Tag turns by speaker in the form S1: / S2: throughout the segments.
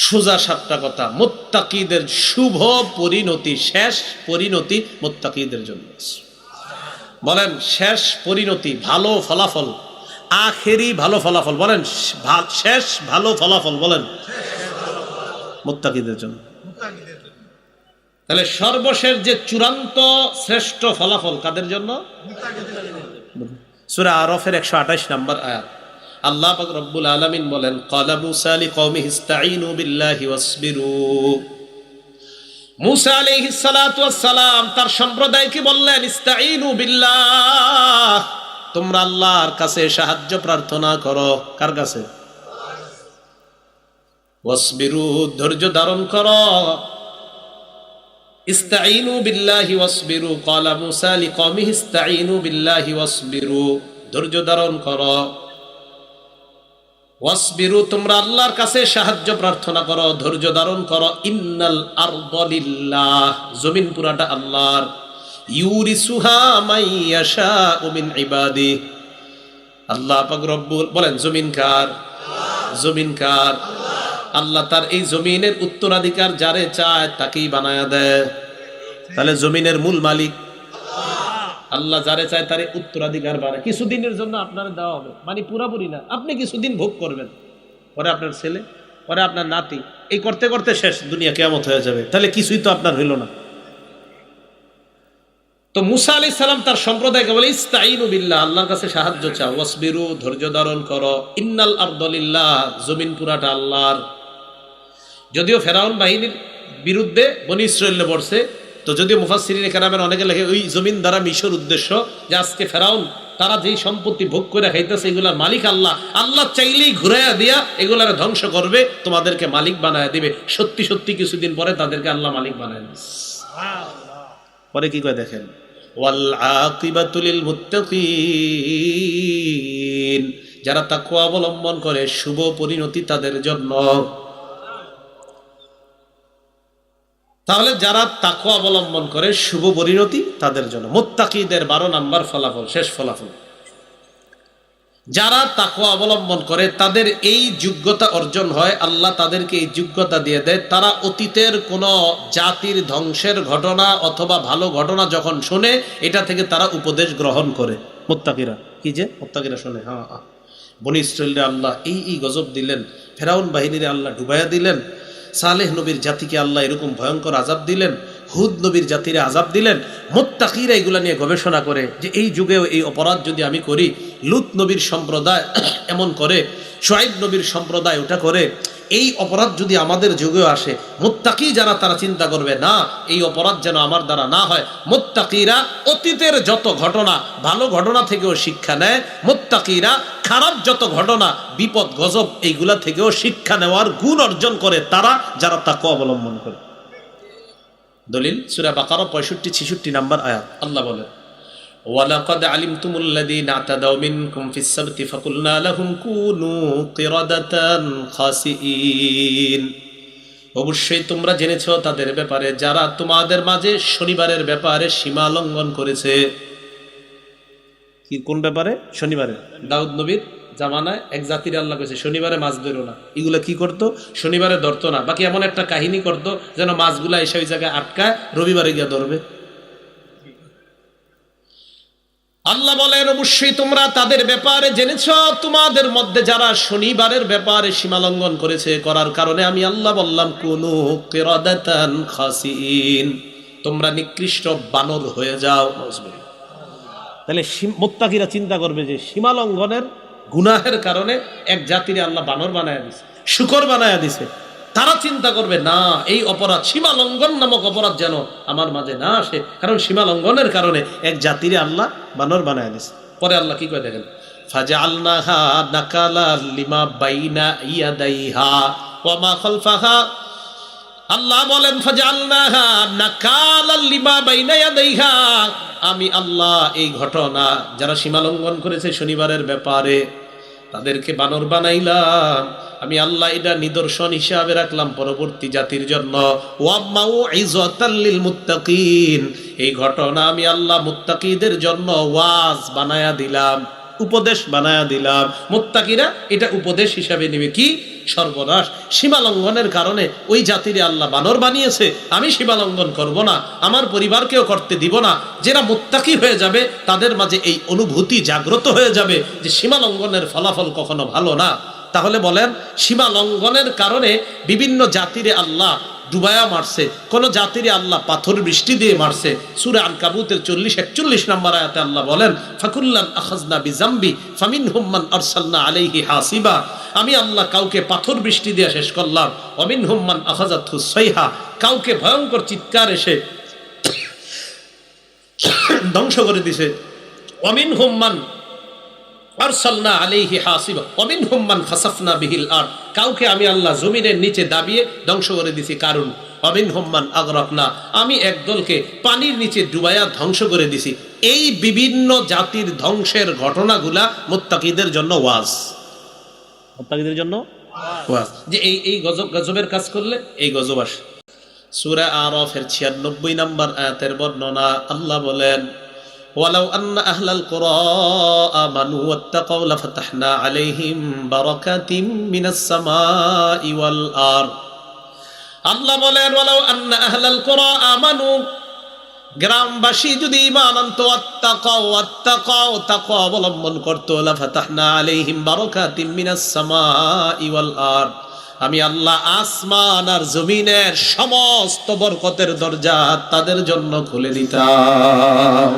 S1: সোজা সাতটা কথা, মুত্তাকিদের শুভ পরিণতি, শেষ পরিণতি মুত্তাকিদের জন্য। বলেন শেষ পরিণতি, ভালো ফলাফল, আখেরি ভালো ফলাফল, বলেন শেষ ভালো ফলাফল, বলেন মুত্তাকিদের জন্য। তাহলে সর্বশেষ যে চূড়ান্ত শ্রেষ্ঠ ফলাফল কাদের জন্য? সূরা আরাফের 128 নম্বর আয়াত আল্লাহ পাক রব্বুল আলামিন বলেন, ক্বালা মূসা লিকওমিহি ইসতাঈনু বিল্লাহি ওয়াসবিরু। মূসা আলাইহিস সালাতু ওয়াস সালাম তার সম্প্রদায়কে বললেন, ইসতাঈনু বিল্লাহ, তোমরা আল্লাহর কাছে সাহায্য প্রার্থনা করো। কার কাছে? ওয়াসবিরু, ধৈর্য ধারণ করো। ইসতাঈনু বিল্লাহি ওয়াসবিরু, ক্বালা মূসা লিকওমিহি ইসতাঈনু বিল্লাহি ওয়াসবিরু, ধৈর্য ধারণ করো। ওয়াসবিরু, তোমরা আল্লাহর কাছে সাহায্য প্রার্থনা করো, ধৈর্য ধারণ করো। ইন্নাল আরদা লিল্লাহ, জমিন পুরাটা আল্লাহর। ইউরিসুহা মাইয়াশাউ মিন ইবাদি, আল্লাহ পাক রব্বুল বলেন জমিন কার? জমিন কার? আল্লাহ তার এই জমিনের উত্তরাধিকার যারে চায় তাকেই বানায়া দেয়। তাহলে জমিনের মূল মালিক আল্লাহ, যারে চায় তারে উত্তরাধিকার বানায়। কিছুদিনের জন্য আপনার দেওয়া হবে, মানে পুরাপুরি না, আপনি কিছুদিন ভোগ করবেন, পরে আপনার ছেলে, পরে আপনার নাতি, এই করতে করতে শেষ, দুনিয়া কিয়ামত হয়ে যাবে। তাহলে কিছুই তো আপনার হইল না। তো মূসা আলাইহিস সালাম তার সম্প্রদায়কে বলে, ইসতাঈনু বিল্লাহ, আল্লাহর কাছে সাহায্য চাও। ওয়াসবিরু, ধৈর্য ধারণ করো। ইন্নাল আরদা লিল্লাহ, জমিন পুরাটা আল্লাহর। যদিও ফেরাউন বাহিনীর বিরুদ্ধে বনি ইসরাঈল পড়ছে, তো যদিও মুফাসসিরিন কেরামের অনেকে লেখে ওই জমিন দ্বারা মিশর উদ্দেশ্য, যে আজকে ফেরাউন তারা যেই সম্পত্তি ভোগ করে খাইতেছে এগুলার মালিক আল্লাহ। আল্লাহ চাইলেই ঘুরাইয়া দিয়া এগুলার ধ্বংস করবে, তোমাদেরকে মালিক বানায় দিবে। সত্যি সত্যি কিছুদিন পরে তাদেরকে আল্লাহ মালিক বানায় দিবে। পরে কি কয় দেখেন, ওয়াল আকিবাতু লিল মুত্তাকিন, যারা তাকওয়া অবলম্বন করে শুভ পরিণতি তাদের জন্য। তাহলে যারা তাকওয়া অবলম্বন করে শুভ পরিণতি তাদের জন্য। মুত্তাকিদের 12 নম্বর ফলাফল, শেষ ফলাফল, যারা তাকওয়া অবলম্বন করে তাদের এই যোগ্যতা অর্জন হয়। আল্লাহ তাদেরকে এই যোগ্যতা দিয়ে দেয়। তারা অতীতের কোনো জাতির ধ্বংসের ঘটনা অথবা ভালো ঘটনা যখন শোনে, এটা থেকে তারা উপদেশ গ্রহণ করে। মুত্তাকিরা কি যে মুত্তাকিরা শোনে, হ্যাঁ বনি ইসরাঈলরে আল্লাহ এই গজব দিলেন, ফেরাউন বাহিনীরে আল্লাহ ডুবাইয়া দিলেন, সালেহ নবীর জাতিকে আল্লাহ এরকম ভয়ঙ্কর আযাব দিলেন, হুদ নবীর জাতিরে আযাব দিলেন। মুত্তাকিরা এগুলা নিয়ে গবেষণা করে যে এই যুগেও এই অপরাধ যদি আমি করি, লূত নবীর সম্প্রদায় এমন করে, শুআয়ব নবীর সম্প্রদায় ওটা করে, এই অপরাধ যদি আমাদের যুগেও আসে, মুত্তাকি যারা তারা চিন্তা করবে না এই অপরাধ যেন আমার দ্বারা না হয়। মুত্তাকিরা অতীতের যত ঘটনা ভালো ঘটনা থেকেও শিক্ষা নেয়। মুত্তাকিরা খারাপ যত ঘটনা বিপদ গজব এইগুলা থেকেও শিক্ষা নেওয়ার গুণ অর্জন করে তারা, যারা তাকওয়া অবলম্বন করে। দলিল সূরা বাকারা 65-66 নম্বর আয়াত আল্লাহ বলেন, ওয়ালাকাদ আলিমতুমুল্লাযীনা আতাদাউ মিনকুম ফিস সাবতি ফাকুলনা লাহুম কুনু কিরাদাতান খাসিইন, অবশ্যই তোমরা জেনেছো তাদের ব্যাপারে যারা তোমাদের মাঝে শনিবারের ব্যাপারে সীমা লঙ্ঘন করেছে। কি কোন ব্যাপারে? শনিবারে। দাউদ নবীর জামানায় এক জাতির আল্লাহ কইছে শনিবারে মাছ ধরো না। এগুলো কি করতো? শনিবারে ধরতো না, বাকি এমন একটা কাহিনী করতো যেন মাছগুলা এসে ওই জায়গায় আটকায়, রবিবারে গিয়া ধরবে। আল্লাহ বলেন, অবশ্যই তোমরা তাদের ব্যাপারে জেনেছো তোমাদের মধ্যে যারা শনিবারের ব্যাপারে সীমা লঙ্ঘন করেছে, করার কারণে আমি আল্লাহ বললাম কুনু কিরাদাতান খাসিইন, তোমরা নিকৃষ্ট বানর হয়ে যাও। তাহলে মুত্তাকিরা চিন্তা করবে যে সীমা লঙ্ঘনের গুনাহের কারণে এক জাতিরে আল্লাহ বানর বানায়া দিছে, শুকর বানায়া দিছে। তারা চিন্তা করবে না এই অপরাধ, সীমা লঙ্ঘন নামক অপরাধ যেন আমার মাঝে না আসে, কারণ সীমা লঙ্ঘনের কারণে এক জাতিরে আল্লাহ বানর বানায়া দিছে। পরে আল্লাহ কি কয় দেখেন, ফাজআলনাহা নাকালাল লিমা বাইনা ইয়াদাইহা ওয়া মা খালফাহা। আল্লাহ বলেন ফাজআলনাহা নাকালাল লিমা বাইনা ইয়াদাইহা, আমি আল্লাহ এই ঘটনা যারা সীমা লঙ্ঘন করেছে শনিবারের ব্যাপারে তাদেরকে বানর বানাইলাম। আমি আল্লাহ এটা নিদর্শন হিসাবে রাখলাম পরবর্তী জাতির জন্য। ওয়া মাউইযাতাল লিল মুত্তাকিন, এই ঘটনা আমি আল্লাহ মুত্তাকিদের জন্য ওয়াজ বানায়া দিলাম। উপদেশ বানায়া দিলাম। মুত্তাকিরা এটা উপদেশ হিসাবে নেবে। কি সর্বনাশ, সীমা লঙ্ঘনের কারণে ওই জাতির আল্লাহ বানর বানিয়েছে, আমি সীমা লঙ্ঘন করব না, আমার পরিবারকেও করতে দিব না। যারা মুত্তাকি হয়ে যাবে তাদের মাঝে এই অনুভূতি জাগ্রত হয়ে যাবে যে সীমা লঙ্ঘনের ফলাফল কখনো ভালো না। তাহলে বলেন, সীমা লঙ্ঘনের কারণে বিভিন্ন জাতিরে আল্লাহ ডুবায়া মারছে, কোন জাতিরে আল্লাহ পাথর বৃষ্টি দিয়ে মারছে। সূরা আনকাবুতের 40-41 নম্বর আয়াতে আল্লাহ বলেন, ফাকুল্লান আখাযনা বিযামবি ফামিনহুম মান আরসালনা আলাইহি হাসিবা। আমি আল্লাহ কাউকে পাথর বৃষ্টি দিয়ে শেষ করলাম, ওয়ামিনহুম মান আখাযাতহু সাইহা, কাউকে ভয়ঙ্কর চিৎকার এসে ধ্বংস করে দিছে। ওয়ামিনহুম মান আরসালনা আলাইহি হাসিবা ওয়ামিনহুম মান খাসাফনা বিহিল আরদ, কাউকে আমি আল্লাহ জমিনের নিচে দাবিয়ে ধ্বংস করে দিছি। কারণ ওয়ামিনহুম মান আগরাকনা, আমি একদলকে পানির নিচে ডুবাইয়া ধ্বংস করে দিছি। এই বিভিন্ন জাতির ধ্বংসের ঘটনাগুলা মুত্তাকিদের জন্য ওয়াজ, মুত্তাকিদের জন্য ওয়াজ, যে এই গজবের কাজ করলে এই গজব আসে। সূরা আরাফের 96 নম্বর আয়াতের বর্ণনা, আল্লাহ বলেন, ওয়ালাউ আন্না আহলাল কুরা আমানু ওয়াত্তাকাউ লাফাতাহনা আলাইহিম বারাকাতিম মিনাস সামাই ওয়াল আরদ। আল্লাহ বলেন, ওয়ালাউ আন্না আহলাল কুরা আমানু, গ্রামবাসী যদি ঈমান আনতো, ওয়াত্তাকাউ তাকওয়া অবলম্বন করতো, লাফাতাহনা আলাইহিম বারাকাতিম মিনাস সামাই ওয়াল আরদ, আমি আল্লাহ আসমান আর জমিনের সমস্ত বরকতের দরজা তাদের জন্য খুলে দিতাম।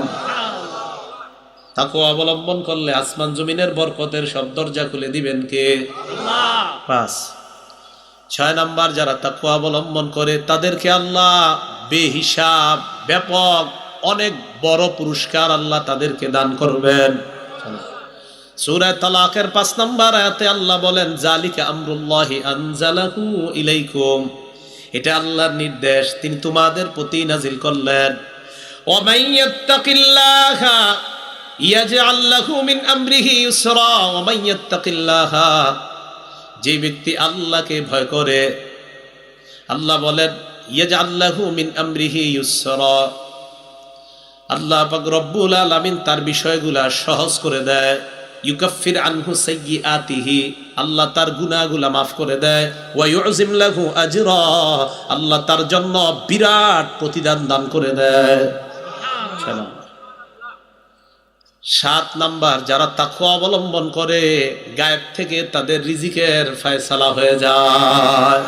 S1: তাকওয়া অবলম্বন করলে আসমান জমিনের বরকতের সব দরজা খুলে দিবেন কে? আল্লাহ। 6 নাম্বার, যারা তাকওয়া অবলম্বন করে তাদেরকে আল্লাহ বেহিসাব ব্যাপক অনেক বড় পুরস্কার আল্লাহ তাদেরকে দান করবেন। সূরা তালাকের 5 নম্বর আয়াতে আল্লাহ বলেন, জালিকা আমরুল্লাহি আনজালাহু ইলাইকুম, এটা আল্লাহর নির্দেশ, তিনি তোমাদের প্রতি নাজিল করলেন। ওয়া মাইয়াত্তাকিল্লাহা ইয়াজআল লাহু মিন আমরিহি ইউসরা, ওয়া মাইয়াত্তাকিল্লাহা, যে ব্যক্তি আল্লাহকে ভয় করে, আল্লাহ বলেন ইয়াজআল লাহু মিন আমরিহি ইউসরা, আল্লাহ পাক রব্বুল আলামিন তার বিষয়গুলা সহজ করে দেয়। ইউকাফির আনহু সাইয়্যাতিহি, আল্লাহ তার গুনাহগুলা মাফ করে দেয়। ওয়া ইউযিম লাহু আজরা, আল্লাহ তার জন্য বিরাট প্রতিদান দান করে দেয়। 7 নাম্বার, যারা তাকওয়া অবলম্বন করে গায়েব থেকে তাদের রিজিকের ফয়সালা হয়ে যায়।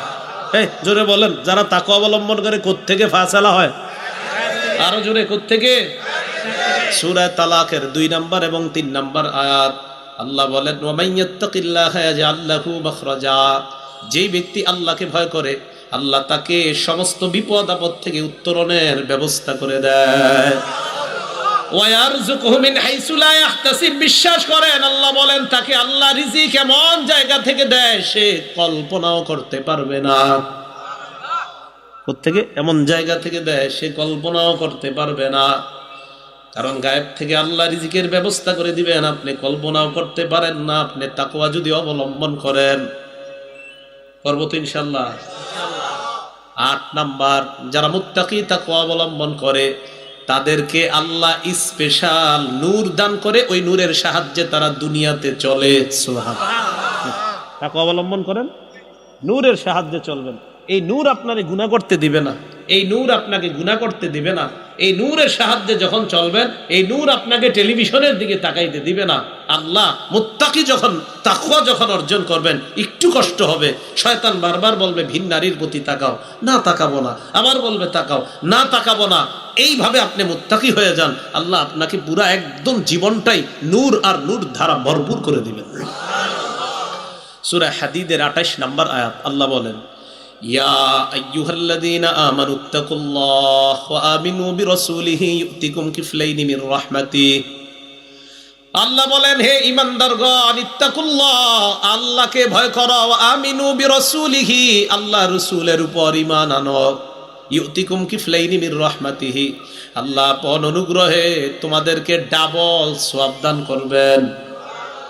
S1: এই জোরে বলেন, যারা তাকওয়া অবলম্বন করে কোত্থেকে ফয়সালা হয়? আরো জোরে, কোত্থেকে? সূরা তালাকের 2 নাম্বার এবং 3 নাম্বার আয়াত আল্লাহ বলেন, ওয়া মাইয়াত্তাকিল্লাহা ইয়াজআল লাহু মাখরাজা, যেই ব্যক্তি আল্লাহকে ভয় করে আল্লাহ তাকে সমস্ত বিপদ আপদ থেকে উত্তরণের ব্যবস্থা করে দেয়। ওয়া ইয়ারযুকুহু মিন হাইসু লা ইয়াহতাসিব, বিশ্বাস করেন আল্লাহ বলেন তাকে আল্লাহ রিজিক এমন জায়গা থেকে দেয় সে কল্পনাও করতে পারবে না। কোত্থেকে? এমন জায়গা থেকে দেয় সে কল্পনাও করতে পারবে না। কারণ গায়েব থেকে আল্লাহ রিজিকের ব্যবস্থা করে দিবেন, আপনি কল্পনাও করতে পারেন না। আপনি তাকওয়া যদি অবলম্বন করেন, করব তো ইনশাআল্লাহ। 8 নাম্বার, যারা মুত্তাকি তাকওয়া অবলম্বন করে তাদেরকে আল্লাহ স্পেশাল নূর দান করে, ওই নূরের সাহায্যে তারা দুনিয়াতে চলে। সুবহানাল্লাহ। তাকওয়া অবলম্বন করেন, নূরের সাহায্যে চলবেন। এই নূর আপনারে গুনাহ করতে দিবে না, এই নূর আপনাকে গুনাহ করতে দিবে না। এই নূরের সাহায্যে যখন চলবেন, এই নূর আপনাকে টেলিভিশনের দিকে তাকাইতে দিবে না। আল্লাহ মুত্তাকি যখন তাকওয়া যখন অর্জন করবেন, একটু কষ্ট হবে, শয়তান বারবার বলবে ভিন নারীর প্রতি তাকাও, না তাকাবো না, আবার বলবে তাকাও, না তাকাবো না। এইভাবে আপনি মুত্তাকি হয়ে যান, আল্লাহ আপনাকে পুরা একদম জীবনটাই নূর আর নূর ধারা ভরপুর করে দিবেন। সূরা হাদীদের 28 নম্বর আয়াত আল্লাহ বলেন, ইয়া আইয়ুহাল্লাযীনা আমানুত্তাকুল্লাহ ওয়া আমিনু বিরাসূলিহি ইউতিকুম কিফলাইনি মির রাহমাতিহি। আল্লাহ বলেন, হে ঈমানদারগণ, ইত্তাকুল্লাহ, আল্লাহকে ভয় করো, ওয়া আমিনু বিরাসূলিহি, আল্লাহ রাসূলের উপর ঈমান আনো। ইউতিকুম কিফলাইনি মির রাহমাতিহি, আল্লাহ আপন অনুগ্রহে তোমাদেরকে ডাবল সওয়াব দান করবেন।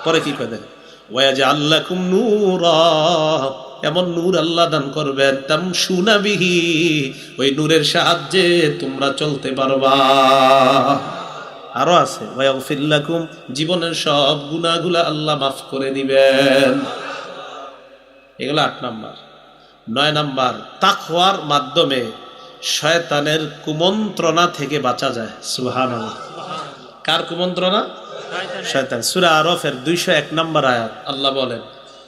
S1: পরে কি করে? ওয়া ইয়াজআল লাকুম নূরা, এমন নূর আল্লাহ দান করবেন, তামশুনা বিহি, ওই নূরের সাহায্যে তোমরা চলতে পারবা। আরো আছে ওয়াগফির লাকুম, জীবনের সব গুনাহগুলো আল্লাহ মাফ করে দিবেন। এগুলো 8 নাম্বার। 9 নাম্বার, তাকওয়ার মাধ্যমে শয়তানের কুমন্ত্রণা থেকে বাঁচা যায়। সুবহানাল্লাহ। কার কুমন্ত্রণা? শয়তান। সূরা আরাফের 201 নম্বর আয়াত আল্লাহ বলেন,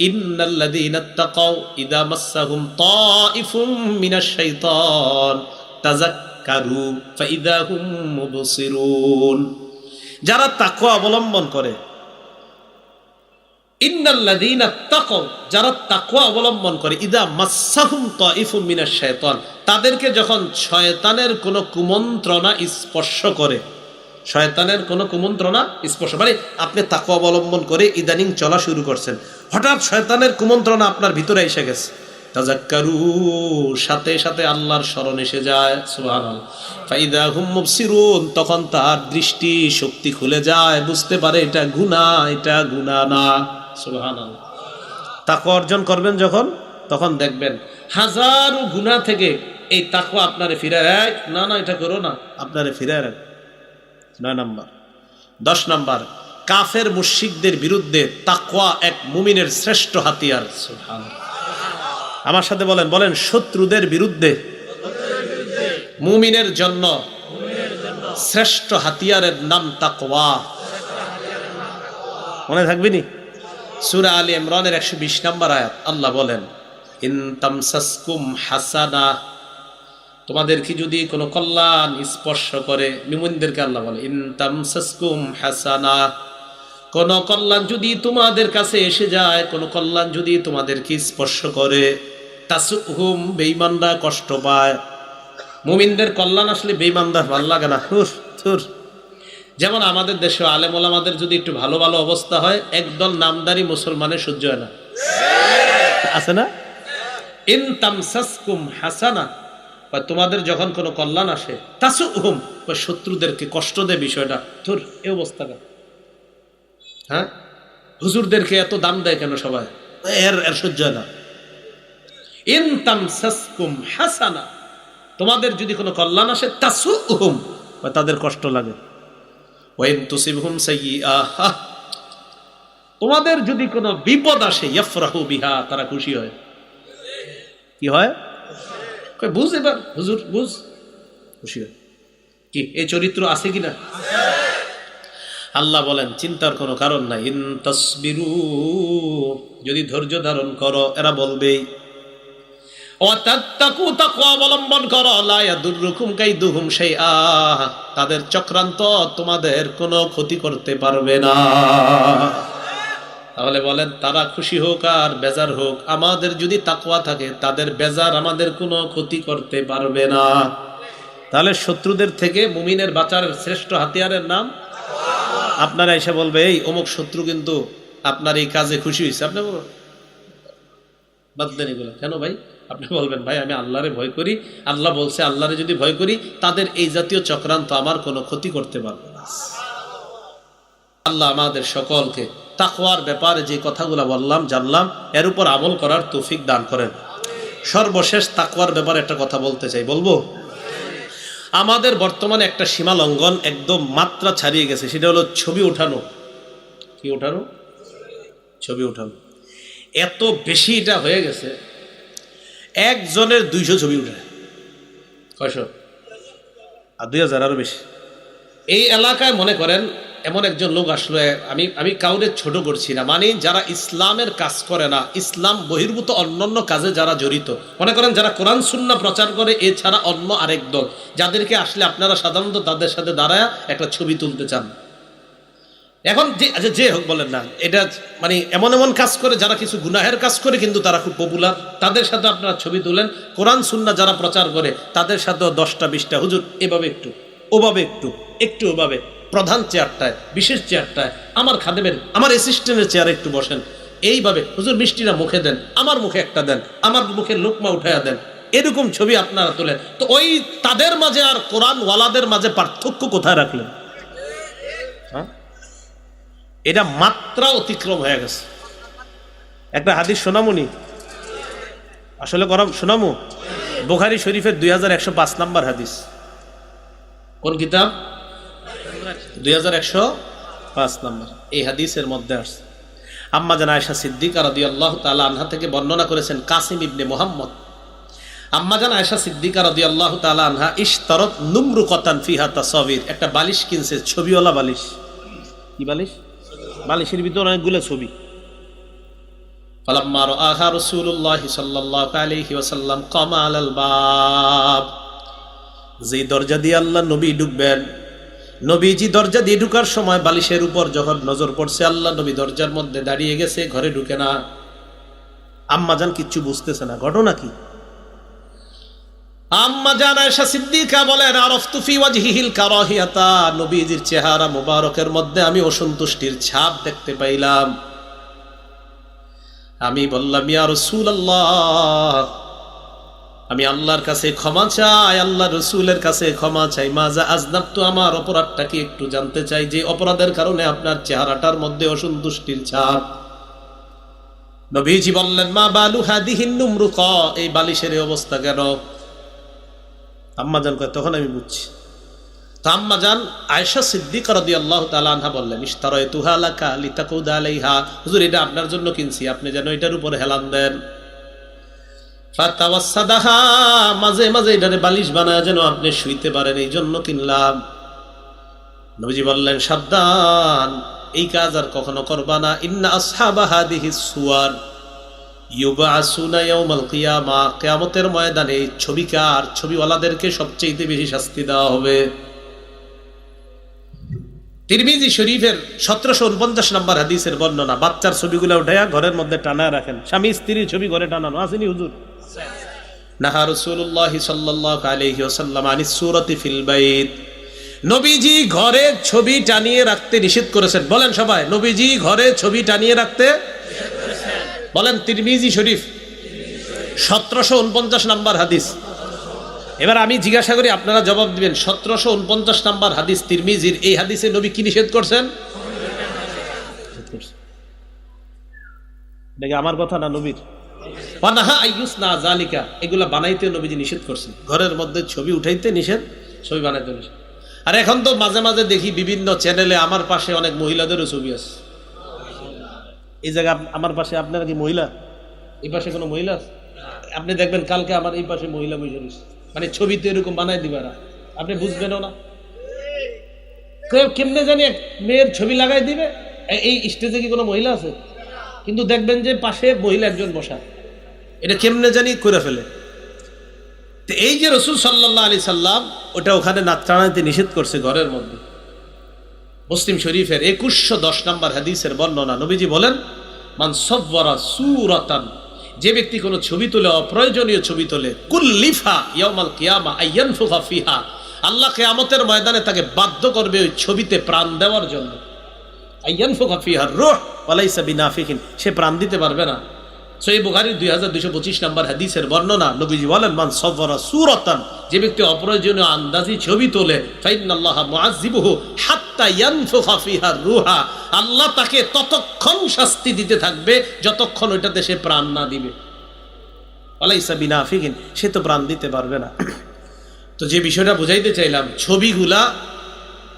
S1: ইন্নাল্লাযীনা তাকাউ ইযা মাসসাহুম তাইফুম মিনাশ শাইতান তাযাক্কারু ফাইযা হুম মুবসিরুন। যারা তাকওয়া অবলম্বন করে, ইন্নাল্লাযীনা তাকাউ, যারা তাকওয়া অবলম্বন করে, ইযা মাসসাহুম তাইফুম মিনাশ শাইতান, তাদেরকে যখন শয়তানের কোনো কুমন্ত্রণা স্পর্শ করে, শয়তানের কোনো কুমন্ত্রণা স্পর্শ মানে আপনি তাকওয়া অবলম্বন করে ইদানিং চলা শুরু করছেন, হঠাৎ শয়তানের কুমন্ত্রণা আপনার ভিতরে এসে গেছে, তাযাক্কারু, সাথে সাথে আল্লাহর স্মরণ এসে যায়। সুবহানাল্লাহ। ফাইদা হুম মুবসিরুন, তখন তার দৃষ্টি শক্তি খুলে যায়, বুঝতে পারে এটা গুনাহ, এটা গুনাহ না। সুবহানাল্লাহ। তাকওয়া অর্জন করবেন যখন, তখন দেখবেন হাজারো গুনাহ থেকে এই তাকওয়া আপনারে ফিরায় রাখ, না না এটা করো না, আপনারে ফিরায় রাখ। 9 নাম্বার। 10 নাম্বার, কাফের মুশরিকদের বিরুদ্ধে তাকওয়া এক মুমিনের শ্রেষ্ঠ হাতিয়ার। সুবহানাল্লাহ। আমার সাথে বলেন, বলেন, শত্রুদের বিরুদ্ধে মুমিনের জন্য শ্রেষ্ঠ হাতিয়ারের নাম তাকওয়া। মনে থাকবে নি? সূরা আলী ইমরানের 120 নম্বর আয়াত আল্লাহ বলেন, ইন তামসাসকুম হাসানা, তোমাদেরকে যদি কোনো কল্যাণ স্পর্শ করে, মুমিনদেরকে আল্লাহ বলে, ইন তামসাসকুম হাসানা, কোন কল্যাণ যদি তোমাদের কাছে এসে যায়, কোন কল্যাণ যদি তোমাদেরকে স্পর্শ করে, তাসুহুম, বেঈমানরা কষ্ট পায়। মুমিনদের কল্যাণ আসলে বেঈমানরা ভালো লাগে না, থুর। যেমন আমাদের দেশে আলেম ওলামাদের যদি একটু ভালো ভালো অবস্থা হয়, একদল নামদারি মুসলমানের সহ্য হয় না, আছে না? ইন তামসাসকুম হাসানা, তোমাদের যখন কোনো কল্যাণ আসে, তাসুহুম, শত্রুদেরকে কষ্ট দেয় বিষয়টা, তোর এই অবস্থাটা। হ্যাঁ, হুজুরদেরকে এত দাম দেয় কেন সবাই, এর সহ্য হয় না। ইন তামসাসকুম হাসানা, তোমাদের যদি কোনো কল্যাণ আসে, তাসুহুম, তাদের কষ্ট লাগে। ওয়াইন তুসিবহুম সাইয়্যাহ, তোমাদের যদি কোনো বিপদ আসে, ইয়াফরাহু বিহা, তারা খুশি হয়। কি হয়? বুঝ, এবার হুজুর বুঝ, খুশি হয়। কি এই চরিত্র আছে কিনা? আল্লাহ বলেন, চিন্তার কোনো কারণ নাই। ইন তাসবিরু, যদি ধৈর্য ধারণ করো, এরা বলবেই, ওয়া তাত্তাকু, তাকওয়া অবলম্বন করো, লা ইয়াদুররুকুম কাইদুহুম শাইআ, তাদের চক্রান্ত তোমাদের কোনো ক্ষতি করতে পারবে না। তাহলে বলেন, তারা খুশি হোক আর বেজার হোক, আমাদের যদি তাকওয়া থাকে, তাদের বেজার আমাদের কোনো ক্ষতি করতে পারবে না। তাহলে শত্রুদের থেকে মুমিনের বাঁচার শ্রেষ্ঠ হাতিয়ারের নাম। আপনারা এসে বলবে, এই অমুক শত্রু কিন্তু আপনার এই কাজে খুশি হয়েছে, আপনি বলবেন বাদ দেন এগুলো। কেন ভাই? আপনি বলবেন, ভাই আমি আল্লাহরে ভয় করি, আল্লাহ বলছে আল্লাহরে যদি ভয় করি, তাদের এই জাতীয় চক্রান্ত আমার কোনো ক্ষতি করতে পারবে না। আল্লাহ আমাদের সকলকে তাকওয়ার ব্যাপারে যে কথাগুলো বললাম, জানলাম, এর উপর আমল করার তৌফিক দান করেন। সর্বশেষ তাকওয়ার ব্যাপারে একটা কথা বলতে চাই, বলবো? আমাদের বর্তমানে একটা সীমা লঙ্ঘন একদম মাত্রা ছাড়িয়ে গেছে, সেটা হলো ছবি ওঠানো। কি ওঠানো? ছবি ওঠানো। এত বেশি এটা হয়ে গেছে, একজনের 200 ছবি উঠে। কয়শো? আর 2000 আরো বেশি। এই এলাকায় মনে করেন এমন একজন লোক আসলো, আমি কাউরে ছোট করছি না, মানে যারা ইসলামের কাজ করে না, ইসলাম বহির্ভূত অন্যান্য কাজে যারা জড়িত, মনে করেন যারা কোরআন সুন্নাহ প্রচার করে, এছাড়া অন্য আরেক দল, যাদেরকে আসলে আপনারা সাধারণত তাদের সাথে দাঁড়ায় একটা ছবি তুলতে চান। এখন যে হোক বলেন না, এটা মানে এমন এমন কাজ করে যারা কিছু গুনাহের কাজ করে, কিন্তু তারা খুব পপুলার, তাদের সাথে আপনারা ছবি তুলেন। কোরআন সুন্নাহ যারা প্রচার করে, তাদের সাথেও 10টা 20টা হুজুর এভাবে একটু, ওভাবে একটু ওভাবে, প্রধান চেয়ারটায়, বিশেষ চেয়ারটায়, আমার খাদেমের, আমার অ্যাসিস্ট্যান্টের চেয়ারে একটু বসেন, এইভাবে হুজুর মিষ্টিটা মুখে দেন, আমার মুখে একটা দেন, আমার মুখে লোকমা উঠাইয়া দেন, এরকম ছবি আপনারা তোলেন। তো ওই তাদের মাঝে আর কোরআন ওয়ালাদের মাঝে পার্থক্য কোথায় রাখলেন? হ্যাঁ, এটা মাত্রা অতিক্রম হয়ে গেছে। একটা হাদিস শোনামুনি, আসলে শোনামু, বুখারী শরীফের 2105 নম্বর হাদিস। কোন কিতাব? 2105 নম্বর এই হাদিসের মধ্যে আসছে। আম্মা জান আয়েশা সিদ্দিকা রাদিয়াল্লাহু তাআলা আনহা থেকে বর্ণনা করেছেন কাসিম ইবনে মুহাম্মদ। আম্মা জান আয়েশা সিদ্দিকা রাদিয়াল্লাহু তাআলা আনহা ইশতারাত নুমরুকাতান ফিহা তাসাবির, একটা বালিশ কিনছে, ছবিওয়ালা বালিশ। কি বালিশ? বালিশের ভিতরে অনেকগুলো ছবি। ফালাম্মা রাআহা রাসূলুল্লাহ সাল্লাল্লাহু আলাইহি ওয়াসাল্লাম কামা আলাল বাব, যে দরজা দিয়ে আল্লাহ নবী ঢুকবেন, নবীজি দরজা দিয়ে ঢুকার সময় বালিশের উপর যখন নজর পড়ছে, আল্লাহ নবী দরজার মধ্যে দাঁড়িয়ে গেছে, ঘরে ঢুকে না। আম্মা জান কিচ্ছু বুঝতেছে না, ঘটনা কি? আম্মা জান আয়েশা সিদ্দিকা বলেন, আরাফতু ফি ওয়াজহিহিল কারাহিয়াতা, নবীজির চেহারা মুবারকের মধ্যে আমি অসন্তুষ্টির ছাপ দেখতে পাইলাম। আমি বললাম, ইয়া রাসূলুল্লাহ, আমি আল্লাহর কাছে ক্ষমা চাই, আল্লাহ রসুলের কাছে ক্ষমা চাই। মাজা আজনাবতু, আমার অপরাধটা কি একটু জানতে চাই, যে অপরাধের কারণে আপনার চেহারাটার মধ্যে অসন্তুষ্টির ছাপ। নবীজি বললেন, মা বালু হাদিহিন নুমরুকা, এই বালিশের এই অবস্থা কেন? আম্মাজান কয়, তখন আমি বুঝছি। তো আম্মাজান আয়েশা সিদ্দিকা রাদিয়াল্লাহু তাআলা আনহা বললেন, ইশতারাইতুহা লাকা লিতাকুদা আলাইহা, হুজুর এটা আপনার জন্য কিনছি, আপনি যেন এটার উপরে হেলান দেন। ফাতাওয়াসসাদাহা, মাঝে মাঝে এটারে বালিশ বানায় যেন আপনি শুইতে পারেন, এই জন্য কিনলাম। নবীজি বললেন, সাবধান, এই কাজ আর কখনো করবা না। ইন্না আসহাবা হাদিহিস সুওয়ার ইউবআসুনা ইয়াউমাল কিয়ামা, কিয়ামতের ময়দানে ছবিকার, ছবিওয়ালাদেরকে সবচেয়ে বেশি শাস্তি দেওয়া হবে। তিরমিজি শরীফের 1749 নম্বর হাদিসের বর্ণনা, বাচ্চার ছবিগুলো উঠায়া ঘরের মধ্যে টানা রাখেন, স্বামী স্ত্রীর ছবি ঘরে টানানো আসেনি হুজুর? নাহা রাসূলুল্লাহ সাল্লাল্লাহু আলাইহি ওয়াসাল্লাম আনিস সূরাতি ফিল বাইত, নবীজি ঘরে ছবি টানিয়ে রাখতে নিষেধ করেছেন। বলেন সবাই, নবীজি ঘরে ছবি টানিয়ে রাখতে নিষেধ করেছেন। বলেন তিরমিজি শরীফ 1749 নম্বর হাদিস। এবার আমি জিজ্ঞাসা করি, আপনারা জবাব দিবেন। 1749 নম্বর হাদিস তিরমিজির, এই হাদিসে নবী কি নিষেধ করছেন? দেখে আমার কথা না নবীর? ওয়ানাহা আইয়ুসনা যালিকা, এগুলা বানাইতে নবীজি নিষেধ করছেন। ঘরের মধ্যে ছবি উঠাইতে নিষেধ, ছবি বানাইতে নিষেধ। আর এখন তো মাঝে মাঝে দেখি বিভিন্ন চ্যানেলে আমার পাশে অনেক মহিলাদেরও ছবি আছে। এই জায়গা আমার পাশে, আপনারা কি মহিলা? এই পাশে কোনো মহিলা আছে? আপনি দেখবেন কালকে আমার এই পাশে মহিলা বসে রয়েছে, মানে ছবি তো এরকম বানাই দিবারা, আপনি বুঝবেনও না। কেমনে জানি এক মেয়ের ছবি লাগাই দিবে। এই স্টেজে কি কোনো মহিলা আছে? কিন্তু দেখবেন যে পাশে মহিলা একজন বসা, এটা কেমনে জানি করে ফেলে। তো এই যে রাসূল সাল্লাল্লাহু আলাইহি সাল্লাম ওটা ওখানে নাচ টানাইতে নিষেধ করছে ঘরের মধ্যে। মুসলিম শরীফের 2110 নম্বর হাদিসের বর্ণনা, নবীজি বলেন, মান সাওয়ারা সূরাতান, যে ব্যক্তি কোনো ছবি তোলে, অপ্রয়োজনীয় ছবি তোলে, কুল্লিফা ইয়াউমাল কিয়ামা আইয়ানফুখা ফিহা, আল্লাহ কিয়ামতের ময়দানে তাকে বাধ্য করবে ওই ছবিতে প্রাণ দেওয়ার জন্য। আইয়ানফুখা ফিহা রূহ ওয়ালাইসা বিনাফিকিন, সে প্রাণ দিতে পারবে না। সহিহ বুখারী 2225 নম্বর হাদিসের বর্ণনা, নবীজি বলেন, মান সাওয়ারা সূরাতান, যে ব্যক্তি অপ্রয়োজনীয় আন্দাজি ছবি তোলে, ফাইন্নাল্লাহা মুআযযিবুহু হাত্তা ইয়ানফুখা ফিহা রূহা, আল্লাহ তাকে ততক্ষণ শাস্তি দিতে থাকবে যতক্ষণ ওইটাতে সে প্রাণ না দিবে। ওয়ালাইসা বিনাফিকিন, সে তো প্রাণ দিতে পারবে না। তো যে বিষয়টা বুঝাইতে চাইলাম, ছবিগুলা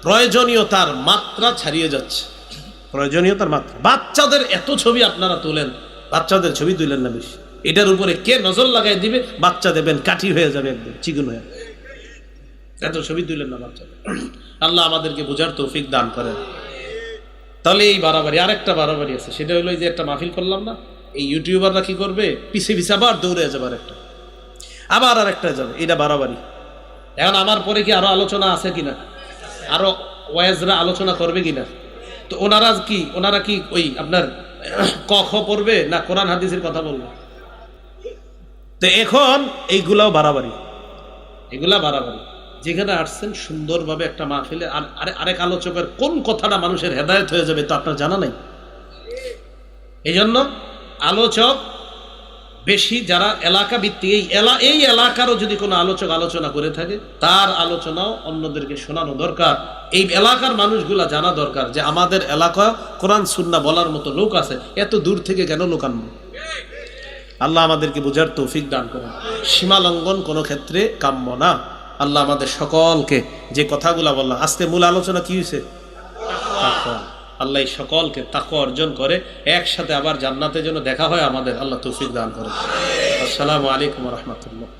S1: প্রয়োজনীয়তার মাত্রা ছাড়িয়ে যাচ্ছে, প্রয়োজনীয়তার মাত্রা। বাচ্চাদের এত ছবি আপনারা তোলেন, বাচ্চাদের ছবি তুলেন না বেশি। এটার উপরে কে নজর লাগাই দিবে, বাচ্চা দেবেন কাঠি হয়ে যাবে, একদম চিকন হয়ে। এত ছবি তুলেন না বাচ্চাদের। আল্লাহ আমাদেরকে বোঝার তৌফিক দান করেন। তাহলে এই বাড়াবাড়ি, আরেকটা বাড়াবাড়ি আছে, সেটা হলো যে একটা মাহফিল করলাম না, এই ইউটিউবাররা কি করবে, পিছে পিছে আবার দৌড়ে যাবে, আরেকটা আবার আরেকটা যাবে, এটা বাড়াবাড়ি। এখন আমার পরে কি আরো আলোচনা আছে কিনা, আরো ওয়াইজরা আলোচনা করবে কিনা? তো ওনারা কি ওই আপনার ক খ পড়বে না কোরআন হাদিসের কথা বলবে? তো এখন এইগুলাও বাড়াবাড়ি, এগুলা বাড়াবাড়ি। যেখানে আসছেন সুন্দরভাবে একটা মাহফিলে, আরেক আলোচকের কোন কথাটা মানুষের হেদায়েত হয়ে যাবে তো আপনার জানা নাই। এই জন্য আলোচক বেশি, যারা এলাকা ভিত্তিক, এই এলাকারও যদি কোনো আলোচক আলোচনা করে থাকে, তার আলোচনাও অন্যদেরকে শোনানো দরকার। এই এলাকার মানুষগুলা জানা দরকার যে আমাদের এলাকা কোরআন সুন্নাহ বলার মতো লোক আছে, এত দূর থেকে কেন লোক আনবো? আল্লাহ আমাদেরকে বোঝার তৌফিক দান করেন। সীমা লঙ্ঘন কোনো ক্ষেত্রে কাম্য না। আল্লাহ আমাদের সকলকে, যে কথাগুলা বললাম, আজকে মূল আলোচনা কি হয়েছে? আল্লাহ এই সকলকে তাকওয়া অর্জন করে একসাথে আবার জান্নাতের জন্য দেখা হয় আমাদের, আল্লাহ তৌফিক দান করে। আসসালামু আলাইকুম ওয়া রাহমাতুল্লাহ।